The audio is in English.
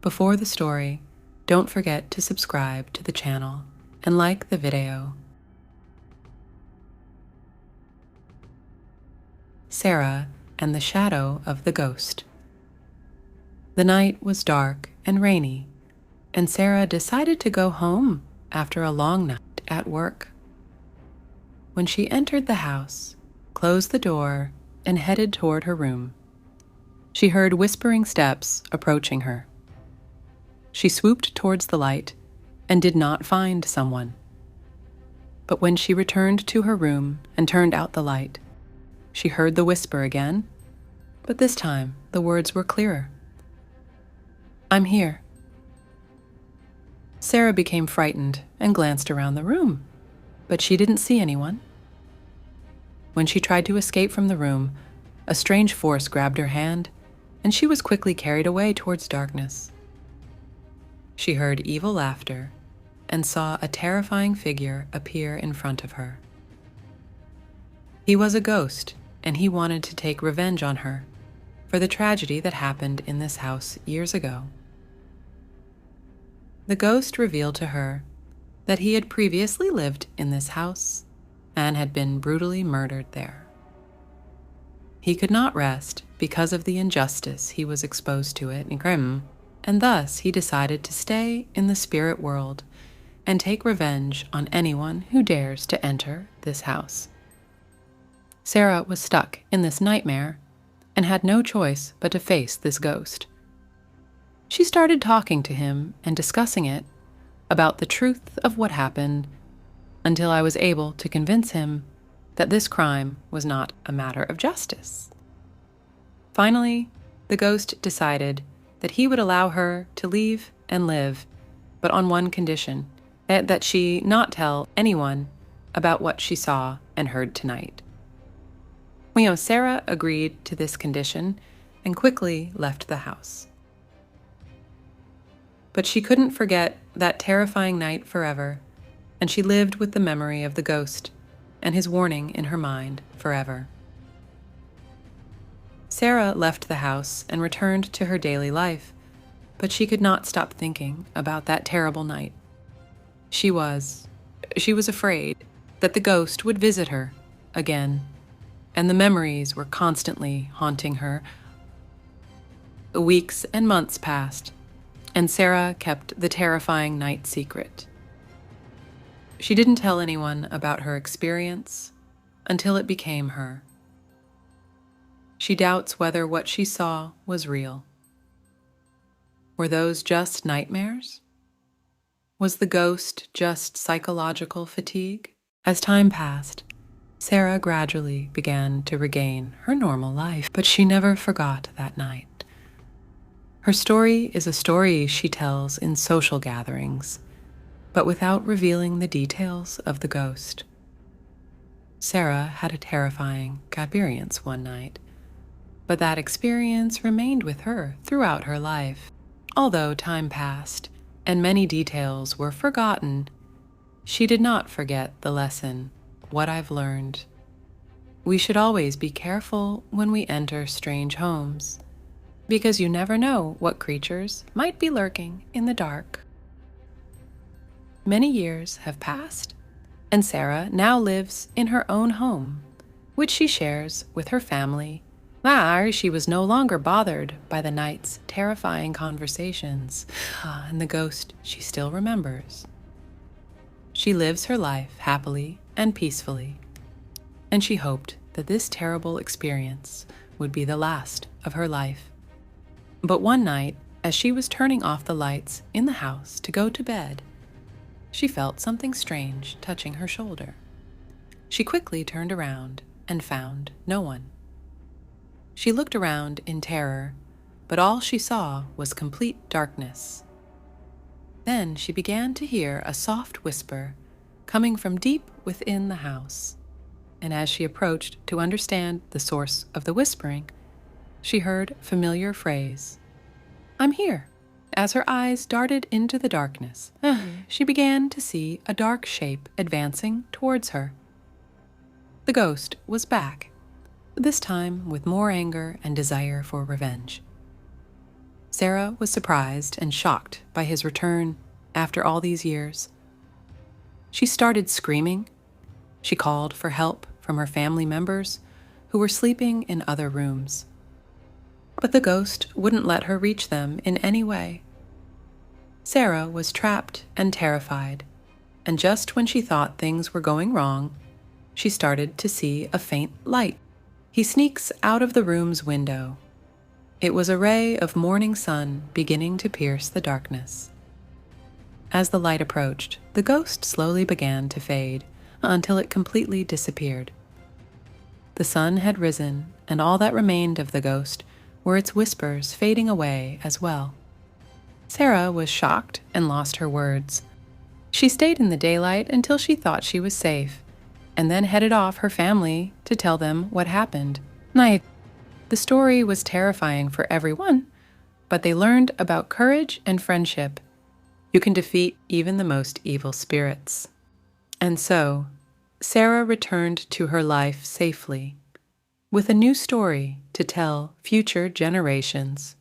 Before the story, don't forget to subscribe to the channel and like the video. Sarah and the Shadow of the Ghost. The night was dark and rainy, and Sarah decided to go home after a long night at work. When she entered the house, closed the door, and headed toward her room, she heard whispering steps approaching her. She swooped towards the light and did not find someone. But when she returned to her room and turned out the light, she heard the whisper again, but this time the words were clearer. "I'm here." Sarah became frightened and glanced around the room, but she didn't see anyone. When she tried to escape from the room, a strange force grabbed her hand, and she was quickly carried away towards darkness. She heard evil laughter and saw a terrifying figure appear in front of her. He was a ghost, and he wanted to take revenge on her for the tragedy that happened in this house years ago. The ghost revealed to her that he had previously lived in this house and had been brutally murdered there. He could not rest because of the injustice he was exposed to at Nigrim, and thus he decided to stay in the spirit world and take revenge on anyone who dares to enter this house. Sarah was stuck in this nightmare and had no choice but to face this ghost. She started talking to him and discussing it about the truth of what happened until I was able to convince him that this crime was not a matter of justice. Finally, the ghost decided that he would allow her to leave and live, but on one condition, that she not tell anyone about what she saw and heard tonight. Sarah agreed to this condition and quickly left the house. But she couldn't forget that terrifying night forever, and she lived with the memory of the ghost and his warning in her mind forever. Sarah left the house and returned to her daily life, but she could not stop thinking about that terrible night. She was afraid that the ghost would visit her again, and the memories were constantly haunting her. Weeks and months passed, and Sarah kept the terrifying night secret. She didn't tell anyone about her experience until it became her. She doubts whether what she saw was real. Were those just nightmares? Was the ghost just psychological fatigue? As time passed, Sarah gradually began to regain her normal life, but she never forgot that night. Her story is a story she tells in social gatherings, but without revealing the details of the ghost. Sarah had a terrifying experience one night, but that experience remained with her throughout her life. Although time passed and many details were forgotten, she did not forget the lesson, what I've learned. We should always be careful when we enter strange homes, because you never know what creatures might be lurking in the dark. Many years have passed, and Sarah now lives in her own home, which she shares with her family. She was no longer bothered by the night's terrifying conversations and the ghost she still remembers. She lives her life happily and peacefully, and she hoped that this terrible experience would be the last of her life. But one night, as she was turning off the lights in the house to go to bed, she felt something strange touching her shoulder. She quickly turned around and found no one. She looked around in terror, but all she saw was complete darkness. Then she began to hear a soft whisper coming from deep within the house, and as she approached to understand the source of the whispering, she heard a familiar phrase, "I'm here." As her eyes darted into the darkness, she began to see a dark shape advancing towards her. The ghost was back, this time with more anger and desire for revenge. Sarah was surprised and shocked by his return after all these years. She started screaming. She called for help from her family members who were sleeping in other rooms. But the ghost wouldn't let her reach them in any way. Sarah was trapped and terrified, and just when she thought things were going wrong, she started to see a faint light. He sneaks out of the room's window. It was a ray of morning sun beginning to pierce the darkness. As the light approached, the ghost slowly began to fade until it completely disappeared. The sun had risen, and all that remained of the ghost were its whispers fading away as well. Sarah was shocked and lost her words. She stayed in the daylight until she thought she was safe, and then headed off her family to tell them what happened. The story was terrifying for everyone, but they learned about courage and friendship. You can defeat even the most evil spirits. And so, Sarah returned to her life safely, with a new story to tell future generations.